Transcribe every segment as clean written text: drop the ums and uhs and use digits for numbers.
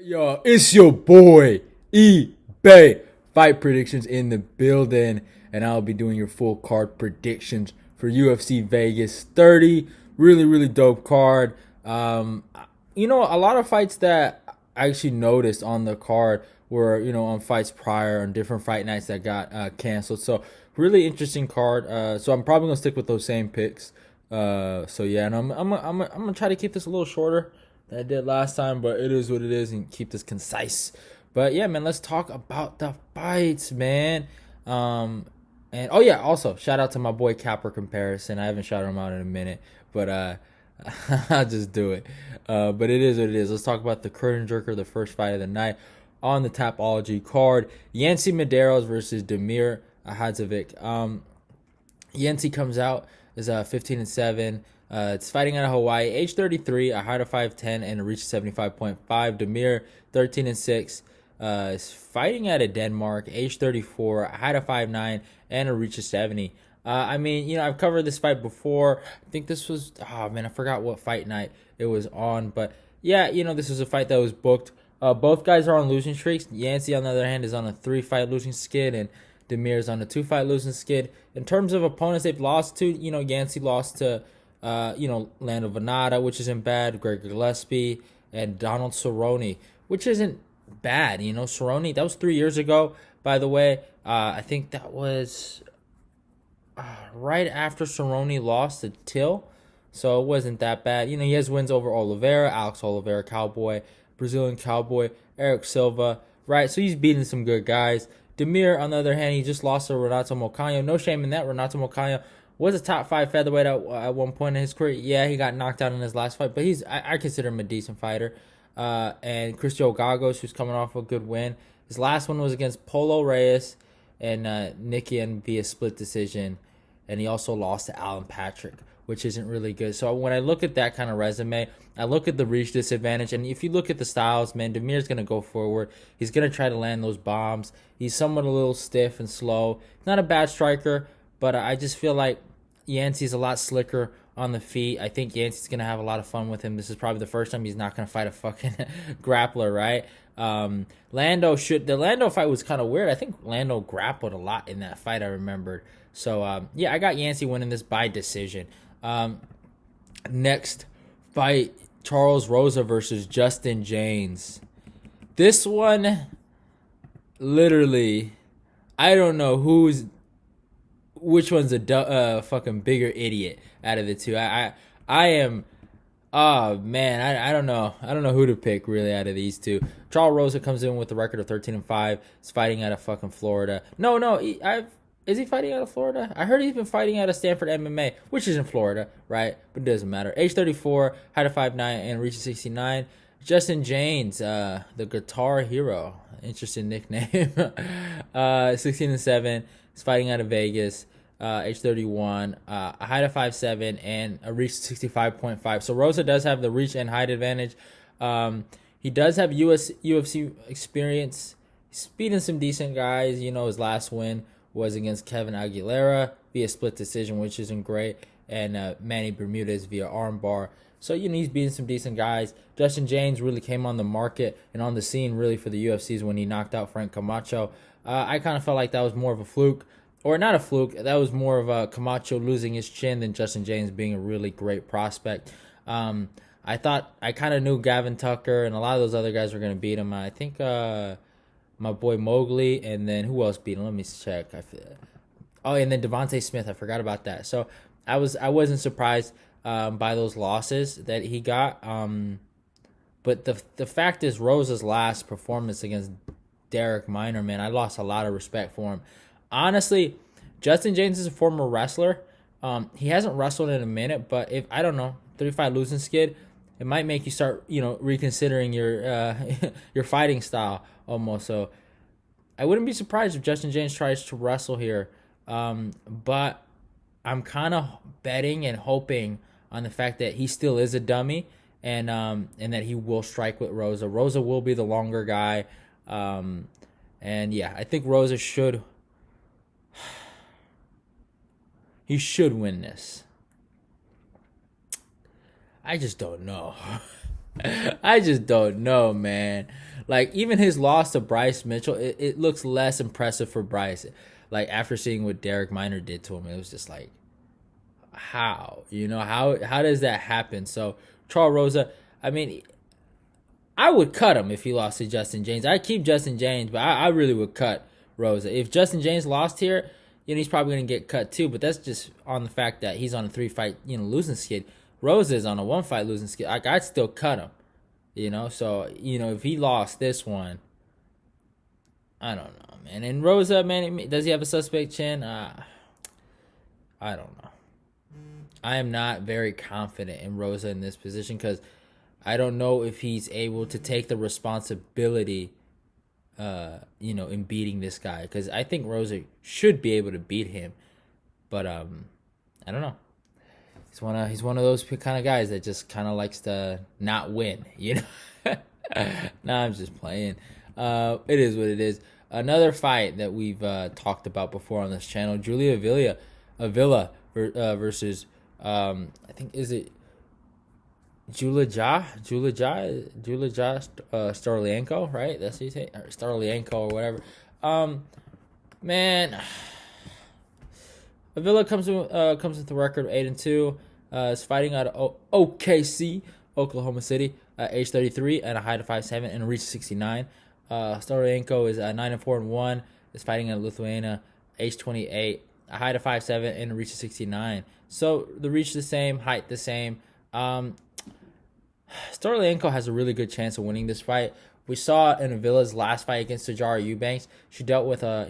Yo, it's your boy eBay. Fight predictions in the building, and I'll be doing your full card predictions for UFC Vegas 30. Really, really dope card. A lot of fights that I actually noticed on the card were on fights prior on different fight nights that got canceled. So really interesting card. So I'm probably gonna stick with those same picks. So yeah, and I'm gonna try to keep this a little shorter than I did last time, but it is what it is, and keep this concise. But yeah, man, let's talk about the fights, man. And oh yeah, also shout out to my boy Capper Comparison. I haven't shouted him out in a minute, but I'll just do it. But it is what it is. Let's talk about the curtain jerker, the first fight of the night on the Tapology card: Yancy Medeiros versus Damir Hadzovic. Yancy comes out is 15-7. It's fighting out of Hawaii, age 33, a height of 5'10", and a reach of 75.5. Damir, 13-6, is fighting out of Denmark, age 34, a height of 5'9", and a reach of 70. I've covered this fight before. I think this was, I forgot what fight night it was on. But yeah, this was a fight that was booked. Both guys are on losing streaks. Yancy, on the other hand, is on a 3-fight losing skid, and Demir's on a 2-fight losing skid. In terms of opponents they've lost to, Yancy lost to, Lando Venata, which isn't bad, Greg Gillespie, and Donald Cerrone, which isn't bad. Cerrone, that was 3 years ago, by the way. I think that was right after Cerrone lost to Till, so it wasn't that bad. He has wins over Oliveira, Alex Oliveira, Cowboy, Brazilian Cowboy, Eric Silva, right? So he's beating some good guys. Damir, on the other hand, he just lost to Renato Moicano. No shame in that. Renato Moicano was a top 5 featherweight at one point in his career. Yeah, he got knocked out in his last fight, but I consider him a decent fighter. And Cristiano Gagos, who's coming off a good win. His last one was against Polo Reyes and Nikian via split decision. And he also lost to Alan Patrick, which isn't really good. So when I look at that kind of resume, I look at the reach disadvantage. And if you look at the styles, man, Damir's going to go forward. He's going to try to land those bombs. He's somewhat a little stiff and slow. Not a bad striker, but I just feel like Yancy's a lot slicker on the feet. I think Yancy's going to have a lot of fun with him. This is probably the first time he's not going to fight a fucking grappler, right? The Lando fight was kind of weird. I think Lando grappled a lot in that fight, I remembered. So, I got Yancy winning this by decision. Next fight, Charles Rosa versus Justin Jaynes. This one, literally, I don't know which one's a fucking bigger idiot out of the two. I am. Oh man, I don't know. I don't know who to pick really out of these two. Charles Rosa comes in with a record of 13-5. He's fighting out of fucking Florida. Is he fighting out of Florida? I heard he's been fighting out of Stanford MMA, which is in Florida, right? But it doesn't matter. Age 34, height of 5'9", and reach of 69. Justin Jaynes, the Guitar Hero. Interesting nickname. 16-7. He's fighting out of Vegas. Age 31, a height of 5'7", and a reach 65.5. So Rosa does have the reach and height advantage. He does have UFC experience. He's beating some decent guys. His last win was against Kevin Aguilera via split decision, which isn't great, and Manny Bermudez via armbar. So, he's beating some decent guys. Justin Jaynes really came on the market and on the scene really for the UFCs when he knocked out Frank Camacho. I kind of felt like that was more of a fluke. Or not a fluke, that was more of a Camacho losing his chin than Justin Jaynes being a really great prospect. I kind of knew Gavin Tucker and a lot of those other guys were going to beat him. I think my boy Mowgli, and then who else beat him? Let me check. And then Devontae Smith. I forgot about that. So I wasn't surprised by those losses that he got. But the fact is, Rosa's last performance against Derek Minor, man, I lost a lot of respect for him. Honestly, Justin Jaynes is a former wrestler. He hasn't wrestled in a minute, but if I don't know, 3-5 losing skid, it might make you start, reconsidering your your fighting style almost. So I wouldn't be surprised if Justin Jaynes tries to wrestle here. But I'm kind of betting and hoping on the fact that he still is a dummy and that he will strike with Rosa. Rosa will be the longer guy. And yeah, I think Rosa should win this. I just don't know. I just don't know, man. Like, even his loss to Bryce Mitchell, it looks less impressive for Bryce. Like, after seeing what Derek Minor did to him, it was just like, how? How does that happen? So, Charles Rosa, I mean, I would cut him if he lost to Justin Jaynes. I'd keep Justin Jaynes, but I really would cut Rosa. If Justin Jaynes lost here, he's probably going to get cut too, but that's just on the fact that he's on a 3-fight, losing skid. Rosa is on a 1-fight losing skid. Like, I'd still cut him. So, if he lost this one, I don't know, man. And Rosa, man, does he have a suspect chin? I don't know. I am not very confident in Rosa in this position because I don't know if he's able to take the responsibility, in beating this guy. Because I think Rosa should be able to beat him. But, I don't know. He's one of those kind of guys that just kind of likes to not win, Nah, I'm just playing. It is what it is. Another fight that we've talked about before on this channel: Julia Avila versus I think, is it Stoliarenko, right? That's what you say, or Stoliarenko or whatever. Man. Avila comes with the record of 8-2. Is fighting out of OKC, Oklahoma City, age 33, and a height of 5'7" and a reach of 69. Stoliarenko is 9-4-1. Is fighting out of Lithuania, age 28, a height of 5'7" and a reach of 69. So the reach the same, height the same. Stoliarenko has a really good chance of winning this fight. We saw in Avila's last fight against Sijara Eubanks, she dealt with a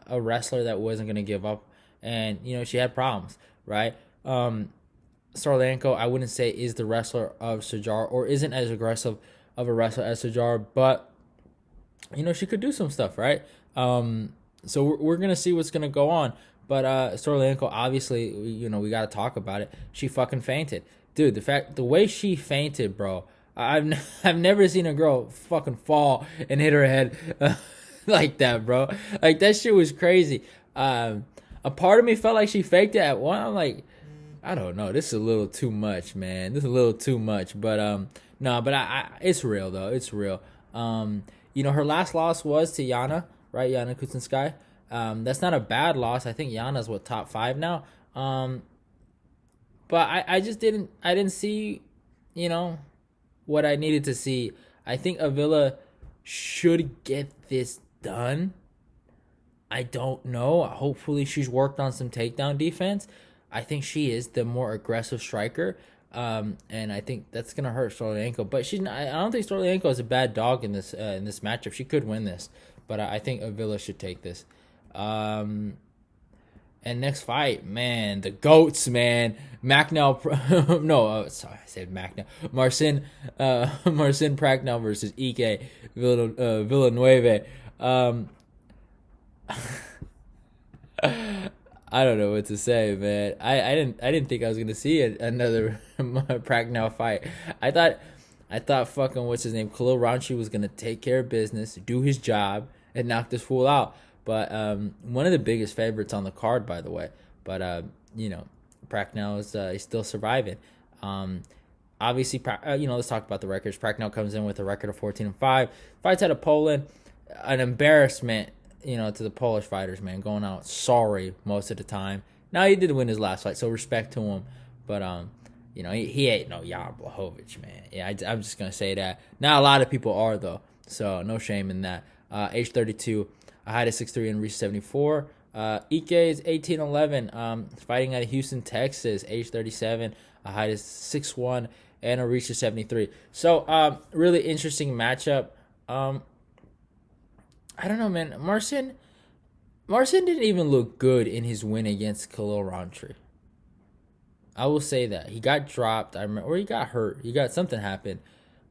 wrestler that wasn't going to give up. And, she had problems, right? Stoliarenko, I wouldn't say is the wrestler of Sijara or isn't as aggressive of a wrestler as Sijara, but, she could do some stuff, right? So we're going to see what's going to go on. But Stoliarenko, obviously, we got to talk about it. She fucking fainted. Dude, the way she fainted, bro, I've never seen a girl fucking fall and hit her head like that, bro. Like, that shit was crazy. A part of me felt like she faked it at one. I'm like, I don't know. This is a little too much, man. This is a little too much. But no, but I it's real though. It's real. Her last loss was to Yana, right? Yana Kutsinskaya. That's not a bad loss. I think Yana's top 5 now. But I just didn't see, what I needed to see. I think Avila should get this done. I don't know. Hopefully she's worked on some takedown defense. I think she is the more aggressive striker. And I think that's going to hurt Stoliarenko. But I don't think Stoliarenko is a bad dog in this matchup. She could win this. But I think Avila should take this. And next fight, man, the GOATs, man. Macnell. No, sorry, I said Macnell. Marcin Prachnio versus Ike Villanueva. I don't know what to say, man. I didn't think I was gonna see another Prachnio fight. I thought fucking what's his name, Khalil Rountree was gonna take care of business, do his job, and knock this fool out. But one of the biggest favorites on the card, by the way. But Prachnio is he's still surviving. Obviously, let's talk about the records. Prachnio comes in with a record of 14-5. Fights out of Poland, an embarrassment. To the Polish fighters, man, going out sorry most of the time. Now, he did win his last fight, so respect to him. But, he ain't no Jan Blachowicz, man. Yeah, I'm just going to say that. Not a lot of people are, though, so no shame in that. Age 32, a height of 6'3", and reach 74. Ike is 18-11, fighting out of Houston, Texas, age 37, a height of 6'1", and a reach of 73. So, really interesting matchup. I don't know, man. Marcin didn't even look good in his win against Khalil Rountree. I will say that. He got dropped, or he got hurt. Something happened.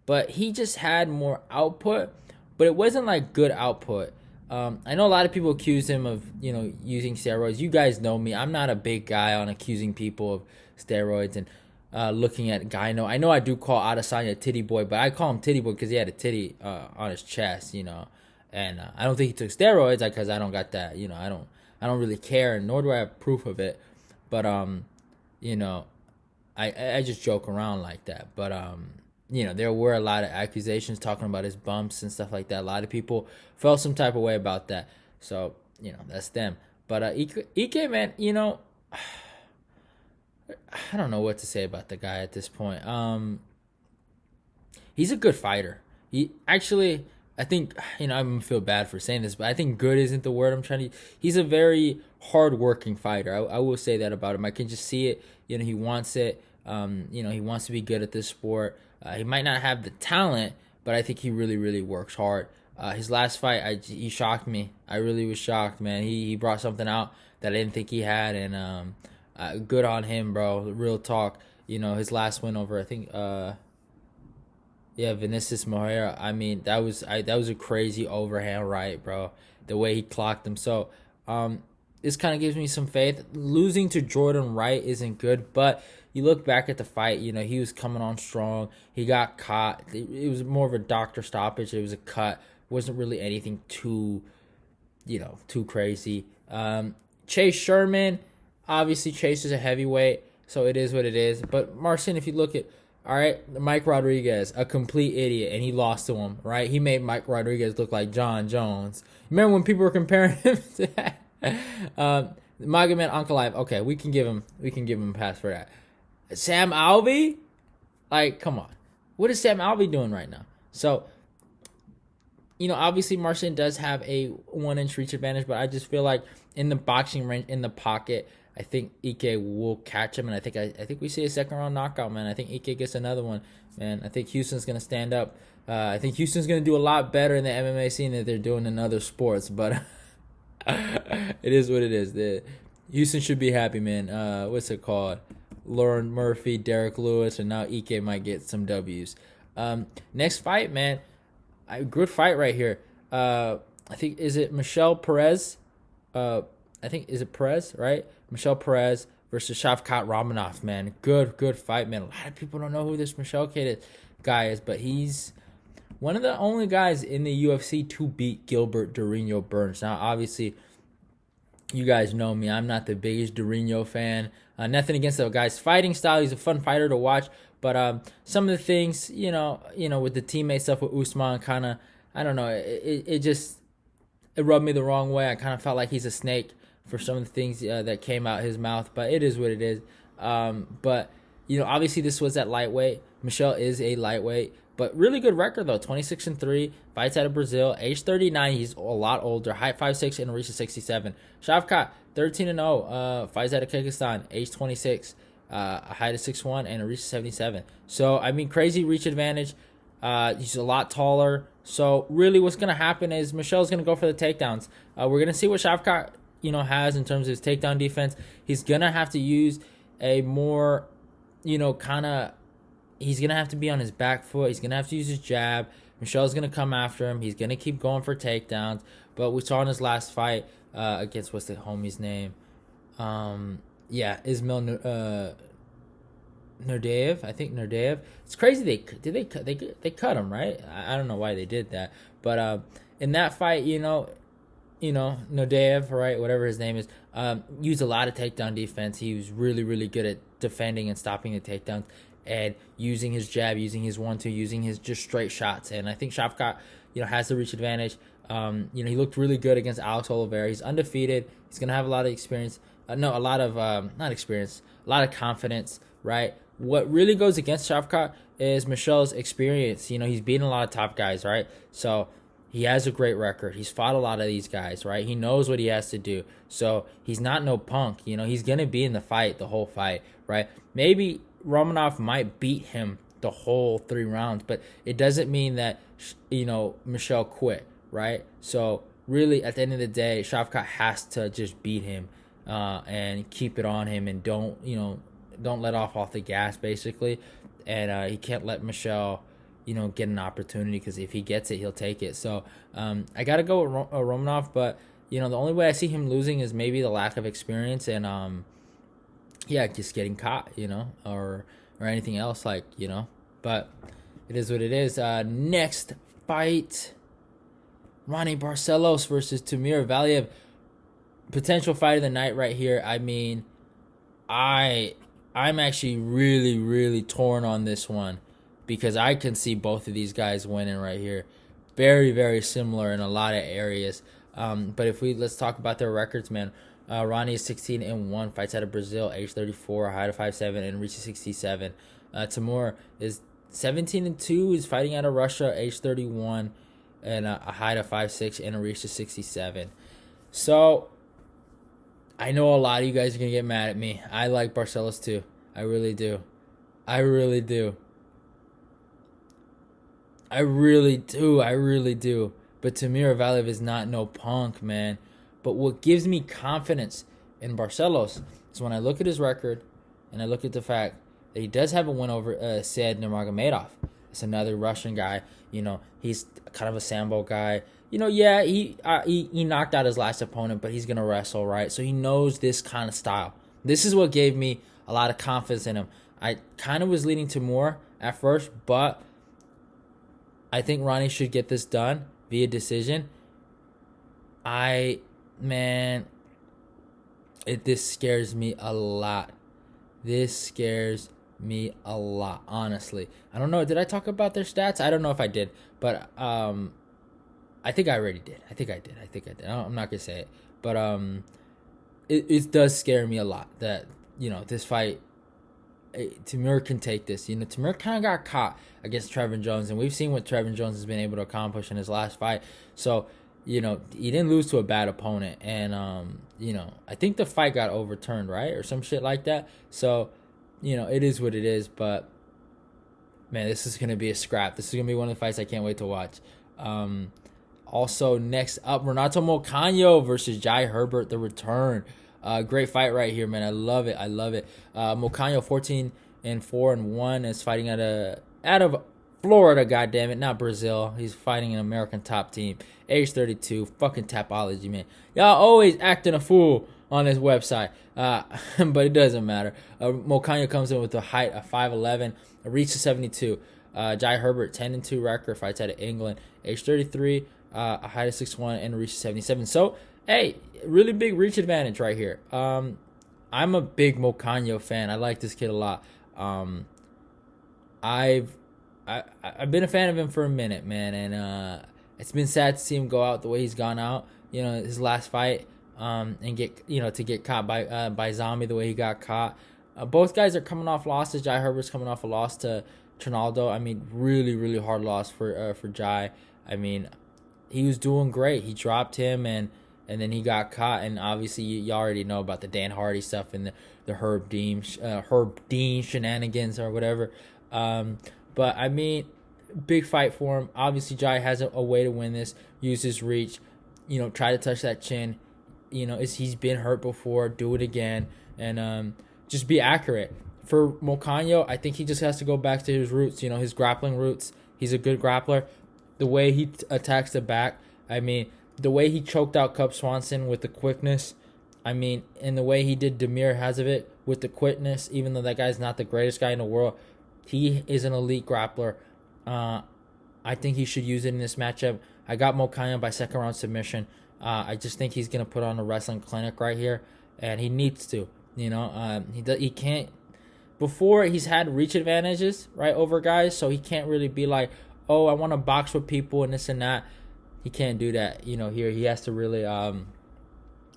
But he just had more output, but it wasn't like good output. I know a lot of people accuse him of, using steroids. You guys know me. I'm not a big guy on accusing people of steroids and looking at Gane. I know I do call Adesanya Titty Boy, but I call him Titty Boy because he had a titty on his chest, And I don't think he took steroids because I don't got that. I don't really care, and nor do I have proof of it. But I just joke around like that. But there were a lot of accusations talking about his bumps and stuff like that. A lot of people felt some type of way about that. So, that's them. But Ike, man, I don't know what to say about the guy at this point. He's a good fighter. He actually, I think, I'm gonna feel bad for saying this, but I think good isn't the word I'm trying to. He's a very hardworking fighter. I will say that about him. I can just see it. He wants it. He wants to be good at this sport. He might not have the talent, but I think he really, really works hard. His last fight, he shocked me. I really was shocked, man. He brought something out that I didn't think he had, and good on him, bro. Real talk. His last win over, I think, Vinicius Moreira. I mean, that was a crazy overhand right, bro. The way he clocked him. So, this kind of gives me some faith. Losing to Jordan Wright isn't good, but you look back at the fight, he was coming on strong. He got caught. It was more of a doctor stoppage. It was a cut. It wasn't really anything too crazy. Chase Sherman, obviously Chase is a heavyweight, so it is what it is. But Marcin, if you look at, all right, Mike Rodriguez, a complete idiot, and he lost to him, right? He made Mike Rodriguez look like John Jones. Remember when people were comparing him to that? Magomed Ankalaev, okay, we can give him a pass for that. Sam Alvey, like, come on, what is Sam Alvey doing right now? So, obviously Marcin does have a 1-inch reach advantage, but I just feel like in the boxing range, in the pocket, I think Ike will catch him, and I think we see a second round knockout, man. I think Ike gets another one, man. I think Houston's gonna stand up. I think Houston's gonna do a lot better in the MMA scene than they're doing in other sports, but it is what it is. Houston should be happy, man. What's it called? Lauren Murphy, Derek Lewis, and now Ike might get some W's. Next fight, man. Good fight right here. I think, is it Michel Perez? Is it Perez, right? Michel Perez versus Shavkat Rakhmonov, man. Good fight, man. A lot of people don't know who this Michel guy is, but he's one of the only guys in the UFC to beat Gilbert Durinho Burns. Now, obviously, you guys know me. I'm not the biggest Durinho fan. Nothing against the guy's fighting style. He's a fun fighter to watch. But some of the things, with the teammate stuff with Usman, kind of, I don't know. It rubbed me the wrong way. I kind of felt like he's a snake for some of the things that came out his mouth. But it is what it is. But obviously this was at lightweight. Michel is a lightweight. But really good record, though. 26-3. Fights out of Brazil. Age 39. He's a lot older. Height 5'6" and reach of 67. Shavkat, 13-0. Fights out of Kyrgyzstan. Age 26. A height of 6'1" and a reach of 77. So, I mean, crazy reach advantage. He's a lot taller. So, really what's going to happen is Michel's going to go for the takedowns. We're going to see what Shavkat, has in terms of his takedown defense. He's going to have to use a more, he's going to have to be on his back foot. He's going to have to use his jab. Michel's going to come after him. He's going to keep going for takedowns. But we saw in his last fight against, what's the homie's name? Ismail Nurdaev. I think Nurdaev. It's crazy they cut him, right? I don't know why they did that. But in that fight, Nurdaev, right, whatever his name is, used a lot of takedown defense. He was really, really good at defending and stopping the takedowns and using his jab, using his 1-2, using his just straight shots. And I think Shavkat, has the reach advantage. He looked really good against Alex Oliveira. He's undefeated. He's going to have a lot of experience. A lot of, not experience, a lot of confidence, right? What really goes against Shavkat is Michel's experience. He's beaten a lot of top guys, right? So he has a great record. He's fought a lot of these guys, right? He knows what he has to do. So he's not no punk. He's going to be in the fight, the whole fight, right? Maybe Rakhmonov might beat him the whole 3 rounds, but it doesn't mean that, Michel quit, right? So really, at the end of the day, Shavkat has to just beat him and keep it on him and don't let off the gas, basically. And he can't let Michel, get an opportunity, because if he gets it, he'll take it. So I got to go with Rakhmonov, but, the only way I see him losing is maybe the lack of experience and, just getting caught, or anything else, but it is what it is. Next fight, Raoni Barcelos versus Timur Valiev. Potential fight of the night right here. I mean, I'm actually really, really torn on this one. because I can see both of these guys winning right here. Very, very similar in a lot of areas. But let's talk about their records, man. Raoni is 16-1, fights out of Brazil, age 34, height of 5'7", and reaches 67. Timur is 17-2, is fighting out of Russia, age 31, and a height of 5'6", and a reach to 67. So, I know a lot of you guys are going to get mad at me. I like Barcelos too. I really do. I really do. I really do. But Timur Valiev is not no punk, man. But what gives me confidence in Barcelos is when I look at his record and I look at the fact that he does have a win over Said Nurmagomedov. It's another Russian guy. He's kind of a sambo guy. He knocked out his last opponent, but he's going to wrestle, right? So he knows this kind of style. This is what gave me a lot of confidence in him. I kind of was leaning to more at first, but I think Raoni should get this done via decision. This scares me a lot. This scares me a lot, honestly. I don't know. Did I talk about their stats? I don't know if I did, but I think I already did. I think I did. I'm not gonna say it, but it does scare me a lot that this fight. Timur can take this. Timur kind of got caught against Trevin Jones, and we've seen what Trevin Jones has been able to accomplish in his last fight. So, he didn't lose to a bad opponent, and I think the fight got overturned, right, or some shit like that. So, it is what it is. But man, this is gonna be a scrap. This is gonna be one of the fights I can't wait to watch. Also, next up, Renato Moicano versus Herbert, the return. Great fight right here, man. I love it. Moicano 14-4-1 is fighting out of Florida, goddammit, not Brazil. He's fighting an American top team. Age 32. Fucking Tapology, man. Y'all always acting a fool on this website. But it doesn't matter. Moicano comes in with a height of 5'11", a reach to 72. Herbert 10-2 record, fights out of England. Age 33, a height of 6'1", and a reach to 77. So, hey, really big reach advantage right here. I'm a big Moicano fan. I like this kid a lot. I've been a fan of him for a minute, man, and it's been sad to see him go out the way he's gone out. His last fight, and get caught by Zombie the way he got caught. Both guys are coming off losses. Herbert's coming off a loss to Trinaldo. I mean, really, really hard loss for Jai. I mean, he was doing great. He dropped him and then he got caught, and obviously you already know about the Dan Hardy stuff and the Herb Dean shenanigans or whatever. But I mean, big fight for him. Obviously, Jai has a way to win this. Use his reach, try to touch that chin. He's been hurt before. Do it again, and just be accurate. For Moicano, I think he just has to go back to his roots. His grappling roots. He's a good grappler. The way he attacks the back. I mean, the way he choked out Cub Swanson with the quickness, and the way he did Damir Hazovic with the quickness, even though that guy's not the greatest guy in the world, he is an elite grappler. I think he should use it in this matchup. I got Moicano by second round submission. I just think he's going to put on a wrestling clinic right here, and he needs to. He can't. Before, he's had reach advantages, right, over guys, so he can't really be like, oh, I want to box with people and this and that. He can't do that, here he has to really and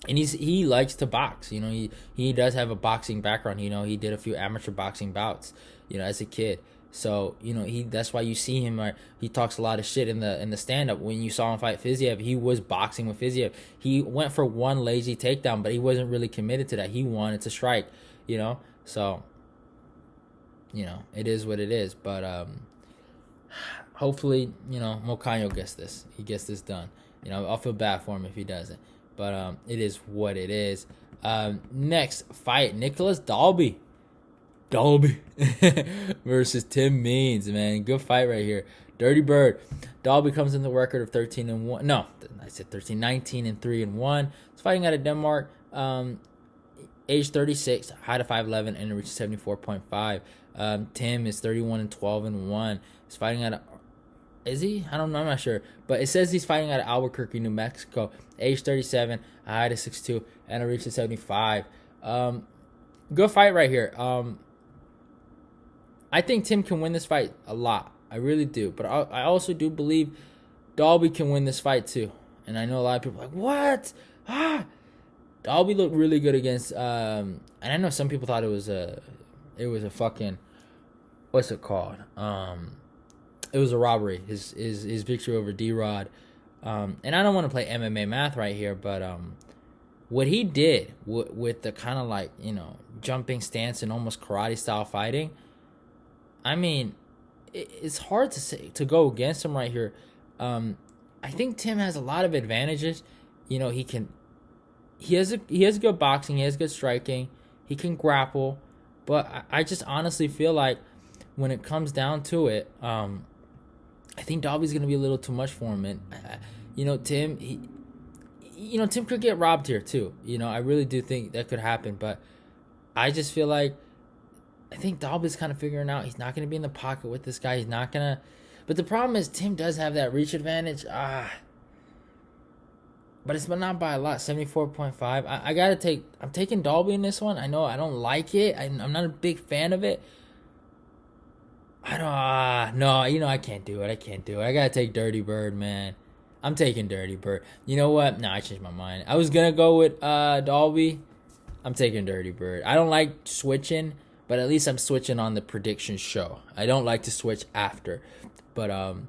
he likes to box, he does have a boxing background, he did a few amateur boxing bouts, as a kid. So, that's why you see him, right? He talks a lot of shit in the stand up. When you saw him fight Fiziev, he was boxing with Fiziev. He went for one lazy takedown, but he wasn't really committed to that. He wanted to strike, So, it is what it is, but hopefully, Moicano gets this. He gets this done. I'll feel bad for him if he doesn't. But it is what it is. Next fight, Nicolas Dalby versus Tim Means, man. Good fight right here. Dirty Bird. Dalby comes in the record of 13-1. No, I said 13, 19-3-1. He's fighting out of Denmark. Age 36, height of 5'11", and reaches 74.5. Tim is 31-12-1. He's fighting out of... Is he? I don't know. I'm not sure. But it says he's fighting out of Albuquerque, New Mexico. Age 37, a height of 6'2", and a reach of 75. Good fight right here. I think Tim can win this fight a lot. I really do. But I also do believe Dalby can win this fight too. And I know a lot of people are like, what? Dalby looked really good against. And I know some people thought it was a fucking, what's it called? It was a robbery. His victory over D-Rod. And I don't want to play MMA math right here, but what he did with the kind of like, jumping stance and almost karate style fighting, I mean, it's hard to go against him right here. I think Tim has a lot of advantages. He has good boxing, he has good striking, he can grapple, but I just honestly feel like when it comes down to it, I think Dalby's gonna be a little too much for him, and Tim, Tim could get robbed here too. I really do think that could happen, but I just feel like I think Dalby's kind of figuring out he's not gonna be in the pocket with this guy. He's not gonna. But the problem is Tim does have that reach advantage. But it's not by a lot. 74.5. I gotta take. I'm taking Dalby in this one. I know I don't like it. I'm not a big fan of it. I don't. No, I can't do it. I gotta take Dirty Bird, man. I'm taking Dirty Bird. You know what? No, I changed my mind. I was gonna go with Dalby. I'm taking Dirty Bird. I don't like switching, but at least I'm switching on the prediction show. I don't like to switch after, but I'm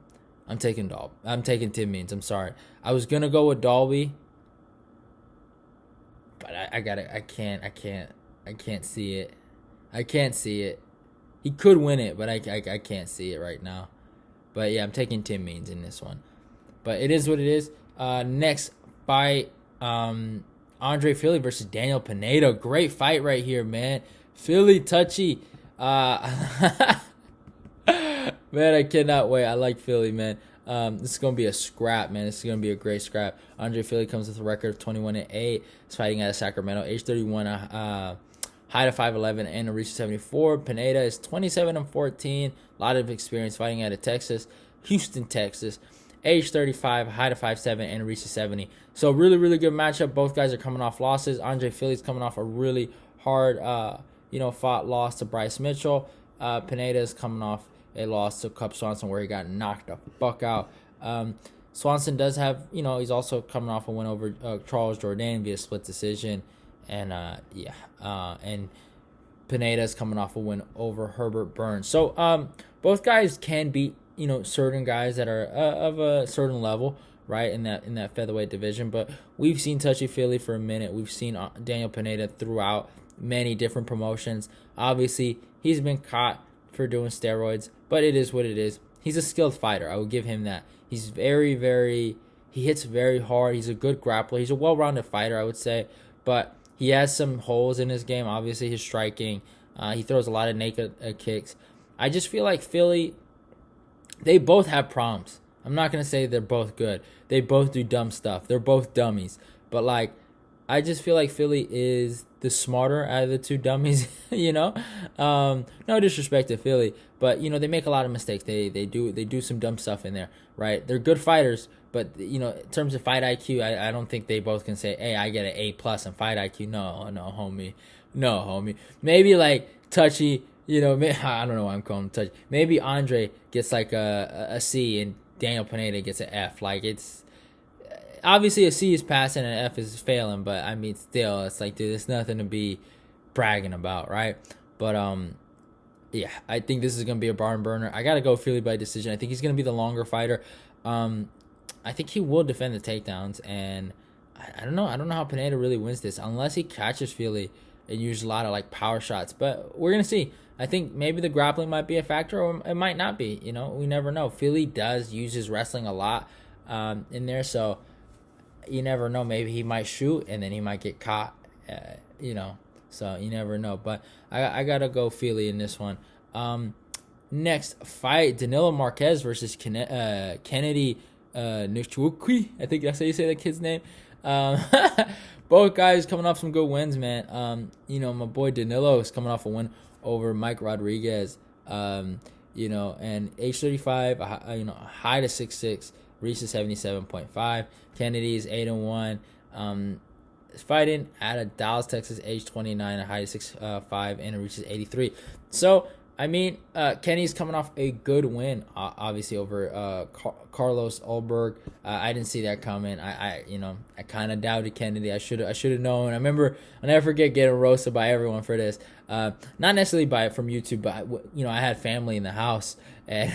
taking Dalby. I'm taking Tim Means. I'm sorry. I was gonna go with Dalby, but I can't see it. I can't see it. He could win it, but I can't see it right now. But yeah, I'm taking Tim Means in this one. But it is what it is. Next fight, Andre Fili versus Daniel Pineda. Great fight right here, man. Fili touchy. Man, I cannot wait. I like Fili, man. This is going to be a scrap, man. This is going to be a great scrap. Andre Fili comes with a record of 21-8. He's fighting out of Sacramento. Age 31, height of 5'11", and a reach of 74. Pineda is 27-14. A lot of experience fighting out of Texas. Houston, Texas. Age 35, height of 5'7", and a reach of 70. So really, really good matchup. Both guys are coming off losses. Andre Fili's coming off a really hard, fought loss to Bryce Mitchell. Pineda is coming off a loss to Cub Swanson where he got knocked the fuck out. Swanson does have, he's also coming off a win over Charles Jourdain via split decision. And, and Pineda's coming off a win over Herbert Burns. So both guys can beat, certain guys that are of a certain level, right, in that featherweight division. But we've seen touchy-feely for a minute. We've seen Daniel Pineda throughout many different promotions. Obviously, he's been caught for doing steroids, but it is what it is. He's a skilled fighter. I will give him that. He's very, very, he hits very hard. He's a good grappler. He's a well-rounded fighter, I would say, but he has some holes in his game. Obviously, his striking. He throws a lot of naked kicks. I just feel like Fili, they both have problems. I'm not going to say they're both good. They both do dumb stuff. They're both dummies. But, I just feel like Fili is the smarter out of the two dummies, No disrespect to Fili, but, they make a lot of mistakes. They do some dumb stuff in there, right? They're good fighters, but, in terms of fight IQ, I don't think they both can say, hey, I get an A+ in fight IQ. No, homie. Maybe, touchy, I don't know why I'm calling him touchy. Maybe Andre gets, a C and Daniel Pineda gets an F. It's... Obviously, a C is passing and an F is failing, but, still, it's dude, there's nothing to be bragging about, right? But, yeah, I think this is going to be a barn burner. I got to go Fili by decision. I think he's going to be the longer fighter. I think he will defend the takedowns, and I don't know. I don't know how Pineda really wins this unless he catches Fili and uses a lot of, power shots. But we're going to see. I think maybe the grappling might be a factor, or it might not be. We never know. Fili does use his wrestling a lot in there, so... You never know. Maybe he might shoot and then he might get caught. So you never know. But I gotta go Fili in this one. Next fight: Danilo Marques versus Kennedy Nzechukwu. I think that's how you say that kid's name. Both guys coming off some good wins, man. My boy Danilo is coming off a win over Mike Rodriguez. And age 35, high to 6'6", reach to 77.5. Kennedy's 8-1. Fighting out of Dallas, Texas, age 29, a height of 6'5", and it reaches 83. So I mean, Kenny's coming off a good win, obviously over Carlos Ulberg. I didn't see that coming. I kind of doubted Kennedy. I should have known. I remember, I'll never forget getting roasted by everyone for this. Not necessarily from YouTube, but I had family in the house, and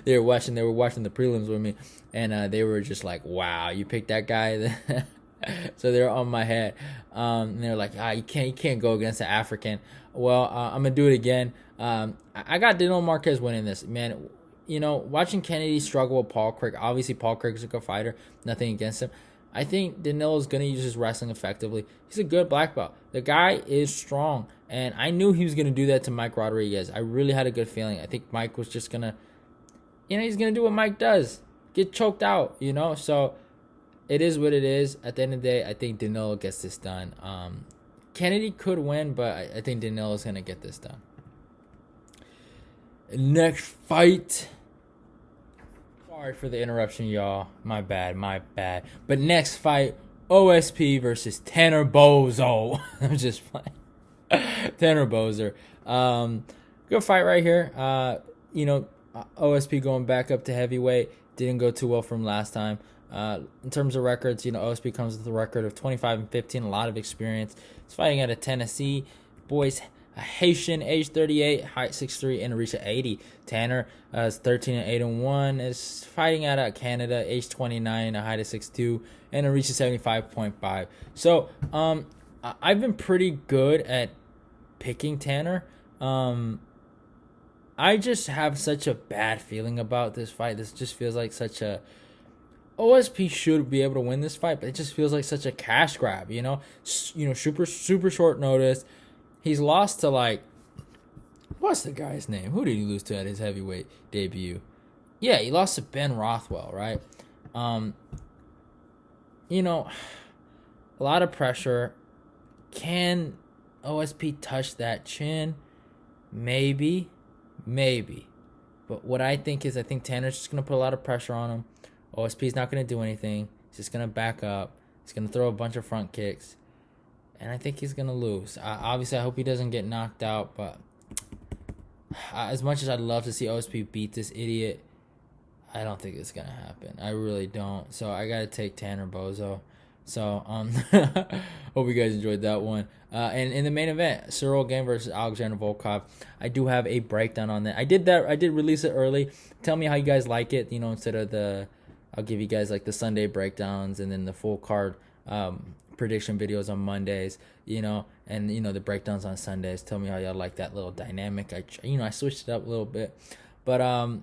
they were watching the prelims with me, and they were just like, "Wow, you picked that guy." So they're on my head. And they're like, you can't go against the African. Well, I'm gonna do it again. I got Danilo Marques winning this, man. Watching Kennedy struggle with Paul Craig. Obviously, Paul Craig's a good fighter. Nothing against him. I think Danilo's gonna use his wrestling effectively. He's a good black belt. The guy is strong, and I knew he was gonna do that to Mike Rodriguez. I really had a good feeling. I think Mike was just gonna, he's gonna do what Mike does, get choked out. So. It is what it is. At the end of the day, I think Danilo gets this done. Kennedy could win, but I think Danilo's going to get this done. Next fight. Sorry for the interruption, y'all. My bad. But next fight, OSP versus Tanner Bozo. I'm just playing. Tanner Boser. Good fight right here. OSP going back up to heavyweight. Didn't go too well from last time. In terms of records, OSP comes with a record of 25-15, a lot of experience. He's fighting out of Tennessee. Boys, a Haitian, age 38, height 6'3", and a reach of 80. Tanner is 13-8-1, is fighting out of Canada, age 29, a height of 6'2", and a reach of 75.5. So, I've been pretty good at picking Tanner. I just have such a bad feeling about this fight. This just feels like such a... OSP should be able to win this fight, but it just feels like such a cash grab, super short notice. He's lost to what's the guy's name? Who did he lose to at his heavyweight debut? Yeah, he lost to Ben Rothwell, right? A lot of pressure. Can OSP touch that chin? Maybe. But what I think Tanner's just going to put a lot of pressure on him. OSP's not going to do anything. He's just going to back up. He's going to throw a bunch of front kicks. And I think he's going to lose. Obviously, I hope he doesn't get knocked out. But as much as I'd love to see OSP beat this idiot, I don't think it's going to happen. I really don't. So I got to take Tanner Bozo. So hope you guys enjoyed that one. And in the main event, Ciryl Gane versus Alexander Volkov. I do have a breakdown on that. I did release it early. Tell me how you guys like it. Instead of I'll give you guys the Sunday breakdowns and then the full card prediction videos on Mondays, and the breakdowns on Sundays. Tell me how y'all like that little dynamic. I switched it up a little bit, but I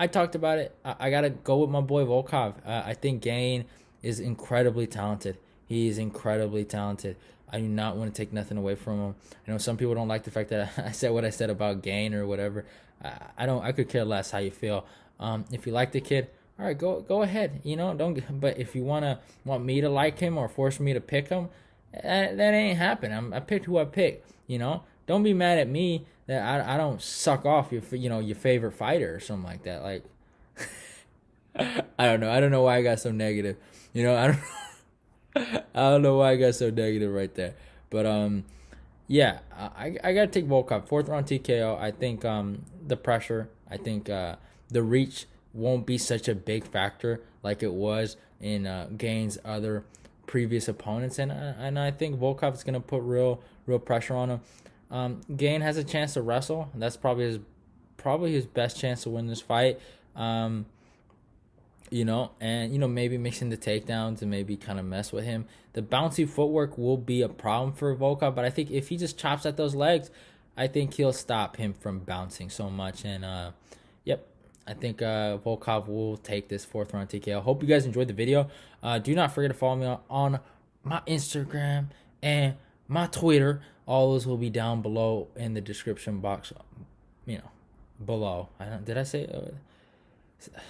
talked about it. I gotta go with my boy Volkov. I think Gane is incredibly talented. He is incredibly talented. I do not want to take nothing away from him. I know some people don't like the fact that I said what I said about Gane or whatever. I could care less how you feel. If you like the kid, all right, go ahead. But if you want me to like him or force me to pick him, that ain't happening. I picked who I picked. Don't be mad at me that I don't suck off your favorite fighter or something like that. I don't know. I don't know why I got so negative. I don't know why I got so negative right there. But I gotta take Volkov. 4th round TKO. I think the pressure. I think the reach won't be such a big factor like it was in Gane's other previous opponents, and I think Volkov is gonna put real pressure on him. Gane has a chance to wrestle. That's probably his best chance to win this fight. Maybe mixing the takedowns and maybe kind of mess with him. The bouncy footwork will be a problem for Volkov, but I think if he just chops at those legs, I think he'll stop him from bouncing so much. And I think Volkov will take this 4th round TKO. Hope you guys enjoyed the video. Do not forget to follow me on my Instagram and my Twitter. All those will be down below in the description box. Below. Did I say?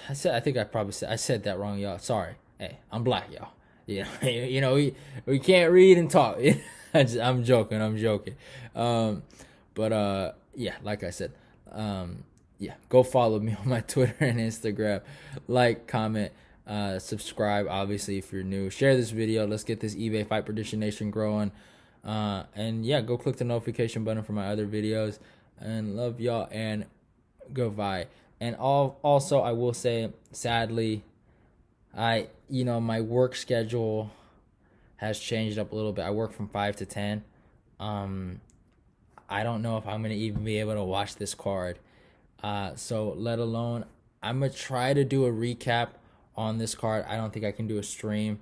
I said that wrong, y'all. Sorry. Hey, I'm black, y'all. We can't read and talk. I'm joking. Like I said, go follow me on my Twitter and Instagram. Like, comment, subscribe, obviously, if you're new. Share this video. Let's get this eBay Fight Prediction Nation growing. Go click the notification button for my other videos. and love y'all and goodbye. And also I will say, sadly, my work schedule has changed up a little bit. I work from 5 to 10. I don't know if I'm gonna even be able to watch this card. So let alone, I'm gonna try to do a recap on this card. I don't think I can do a stream.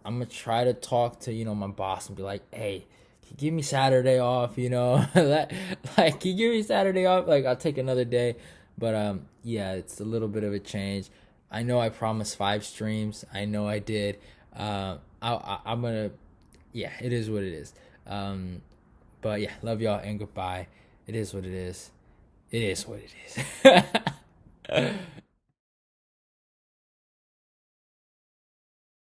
I'm gonna try to talk to my boss and be like, hey, can you give me Saturday off? Like, can you give me Saturday off? Like, I'll take another day. But yeah, it's a little bit of a change. I know I promised 5 streams. I know I did. I'm gonna, yeah, it is what it is. But yeah, love y'all and goodbye. It is what it is. It is what it is.